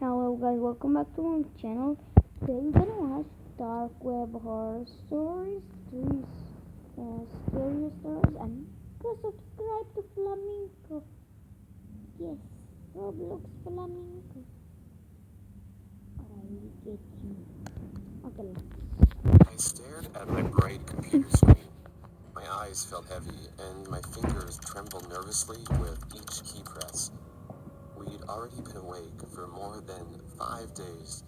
Hello guys, welcome back to my channel. Today we're gonna watch dark web horror stories, three scary stories, and go subscribe to Flamingo. Yes, Roblox Flamingo. I will get you. Okay. I stared at my bright computer screen. My eyes felt heavy, and my fingers trembled nervously with each key press. We'd already been awake for more than 5 days,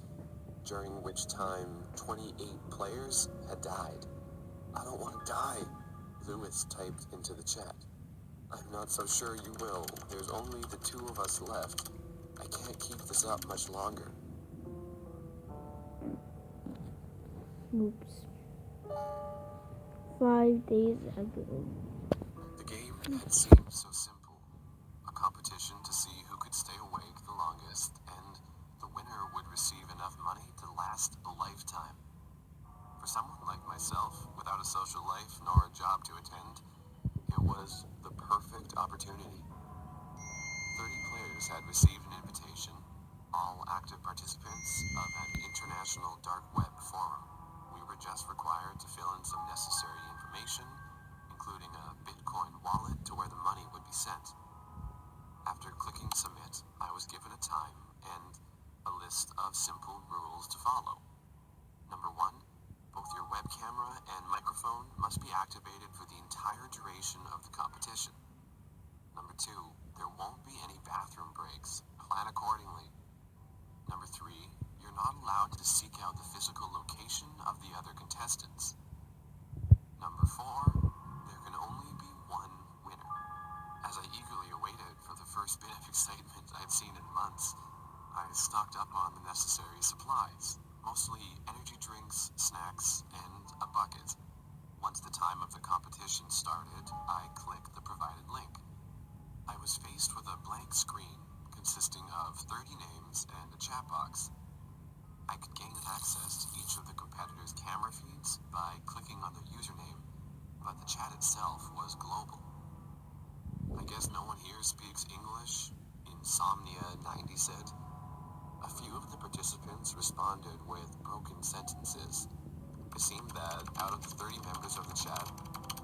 during which time 28 players had died. I don't want to die, Lewis typed into the chat. I'm not so sure you will. There's only the two of us left. I can't keep this up much longer. Oops. 5 days ago. The game had seemed so simple. A competition to see who could stay awake the longest, and the winner would receive enough money to last a lifetime. For someone like myself, without a social life nor a job to attend, it was the perfect opportunity. 30 players had received an invitation, all active participants of an international dark web forum. We were just required to fill in some necessary information, including a Bitcoin wallet to where the money would be sent. After clicking submit, I was given a time and a list of simple rules to follow. Number 1, both your web camera and microphone must be activated for the entire duration of the competition. Number 2, there won't be any bathroom breaks. Plan accordingly. Number 3, you're not allowed to seek out the physical location of the other contestants. Number 4, there can only be one winner. As I eagerly awaited for the first bit of excitement I'd seen in months, I stocked up on the necessary supplies, mostly energy drinks, snacks, and a bucket. Once the time of the competition started, I clicked the provided link. I was faced with a blank screen consisting of 30 names and a chat box. I could gain access to each of the competitors' camera feeds by clicking on their username, but the chat itself was global. I guess no one here speaks English, Insomnia90 said. A few of the participants responded with broken sentences. It seemed that out of the 30 members of the chat,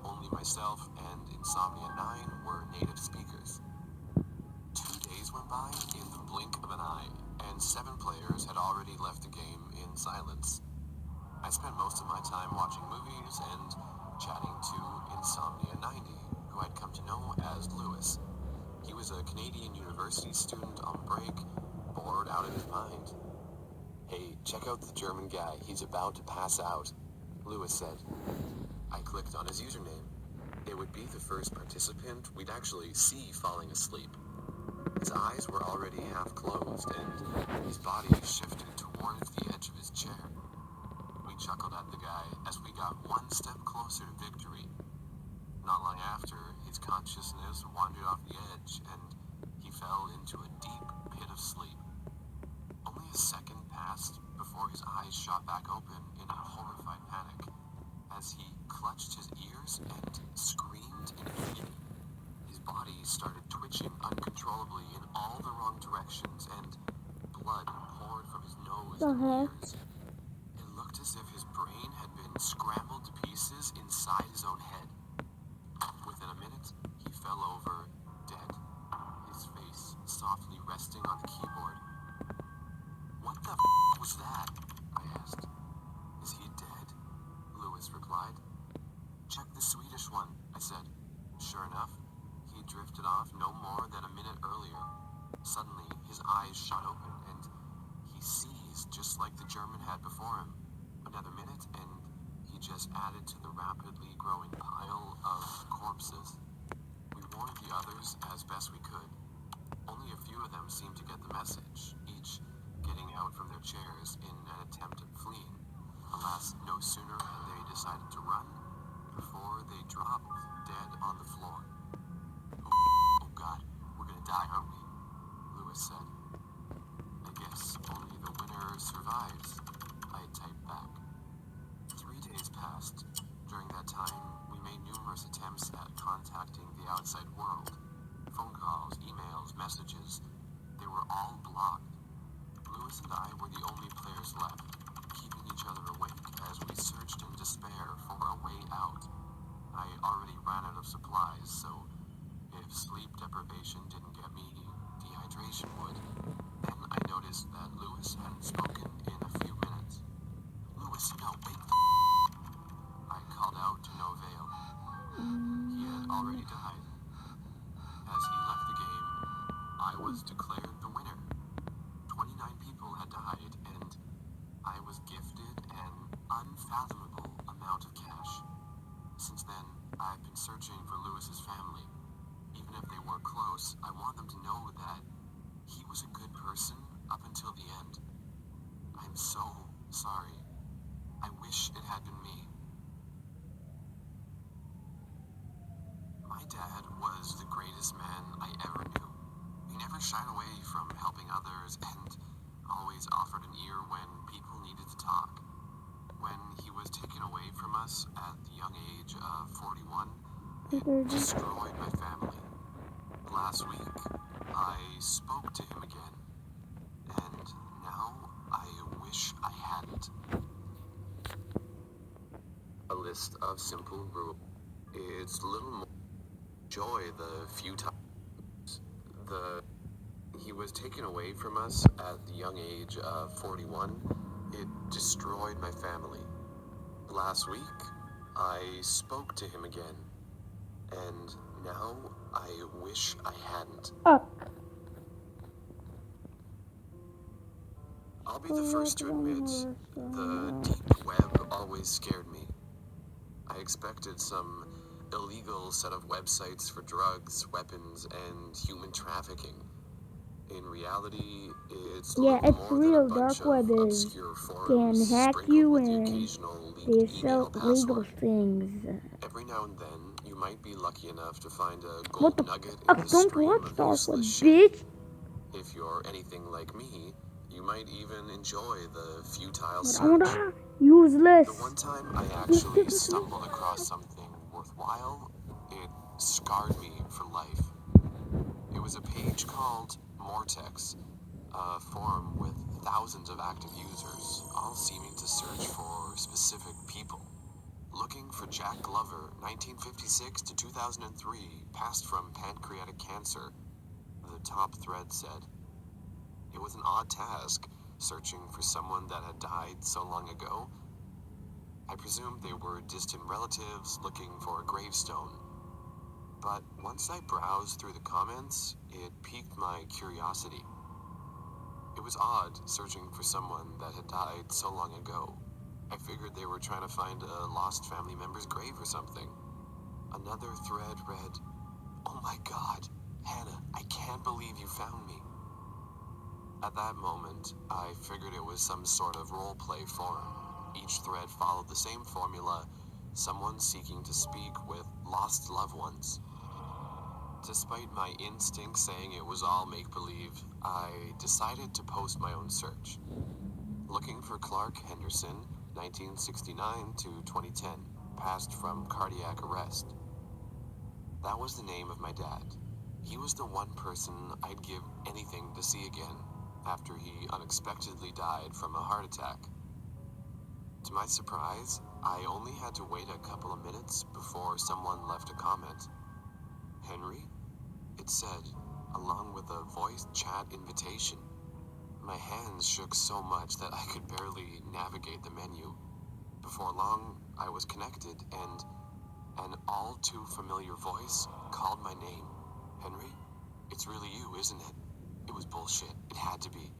only myself and Insomnia9 were native speakers. 2 days went by in the blink of an eye, and 7 players had already left the game in silence. I spent most of my time watching movies and chatting to Insomnia90, who I'd come to know as Lewis. He was a Canadian university student on break, bored out of his mind. Hey, check out the German guy, he's about to pass out, Lewis said. I clicked on his username. It would be the first participant we'd actually see falling asleep. His eyes were already half closed, and his body shifted towards the edge of his chair. We chuckled at the guy as we got one step closer to victory. Not long after, his consciousness wandered off the edge, and he fell into a deep pit of sleep. Only a second passed before his eyes shot back open in a horrified panic, as he clutched his ears and screamed in agony. His body started twitching uncontrollably in all the wrong directions, and blood poured from his nose and ears. It looked as if his brain had been scrambled to pieces inside his own head. Within a minute, he fell over, dead, his face softly resting on the keyboard. What the was that? I asked. Is he dead? Lewis replied. Check the Swedish one, I said. Sure enough, he drifted off no more than a minute earlier. Suddenly, his eyes shot open, and he seized just like the German had before him. Another minute, and he just added to the rapidly growing pile of corpses. We warned the others as best we could. Only a few of them seemed to get the message, each getting out from their chairs in an attempt at fleeing. Alas, no sooner had they decided to run before they dropped dead on the floor. Oh God, we're gonna die, aren't we? Lewis said. I guess only the winner survives, I typed back. 3 days passed. During that time, we made numerous attempts at contacting the outside world. Phone calls, emails, messages. They were all blocked. Lewis and I were the only players left, keeping each other awake as we searched in despair for a way out. I already ran out of supplies, so if sleep deprivation didn't get me, dehydration would. Then I noticed that Lewis hadn't spoken in a few minutes. Lewis, no, wake the I called out to no avail. He had already died. As he left the game, I was declared the winner. 29 people had died, and I was gifted an unfathomable amount of cash. Since then, I've been searching for Lewis's family. Even if they were close, I want them to know that he was a good person up until the end. I'm so sorry. I wish it had been me. My dad was the greatest man I ever knew. He never shied away from helping others and always offered an ear when people needed to talk. When he was taken away from us at the young age of 41, it destroyed my family. Last week, I spoke to him again, and now I wish I hadn't. A list of simple rules. It's little more joy the few times he was taken away from us at the young age of 41. It destroyed my family. Last week, I spoke to him again, and now I wish I hadn't. I'll be the first to admit, the deep web always scared me. I expected some illegal set of websites for drugs, weapons, and human trafficking. In reality, it's Yeah, little it's more real. than a bunch Dark web of is obscure can forums hack sprinkled you with the and occasional they leaked sell email illegal password. things. Every now and then, you might be lucky enough to find a What gold the nugget in fuck? the Don't stream watch of Dark Web, useless shit. bitch. If you're anything like me, you might even enjoy the futile Useless. search. The one time I actually stumbled across something worthwhile, it scarred me for life. It was a page called Mortex, a forum with thousands of active users, all seeming to search for specific people. Looking for Jack Glover, 1956 to 2003, passed from pancreatic cancer, the top thread said. It was an odd task, searching for someone that had died so long ago. I presumed they were distant relatives looking for a gravestone. But once I browsed through the comments, it piqued my curiosity. It was odd searching for someone that had died so long ago. I figured they were trying to find a lost family member's grave or something. Another thread read, "Oh my God, Hannah, I can't believe you found me." At that moment, I figured it was some sort of roleplay forum. Each thread followed the same formula, someone seeking to speak with lost loved ones. Despite my instinct saying it was all make-believe, I decided to post my own search. Looking for Clark Henderson, 1969 to 2010, passed from cardiac arrest. That was the name of my dad. He was the one person I'd give anything to see again after he unexpectedly died from a heart attack. To my surprise, I only had to wait a couple of minutes before someone left a comment. "Henry?" it said, along with a voice chat invitation. My hands shook so much that I could barely navigate the menu. Before long, I was connected, and an all too familiar voice called my name. "Henry? It's really you, isn't it?" It was bullshit. It had to be.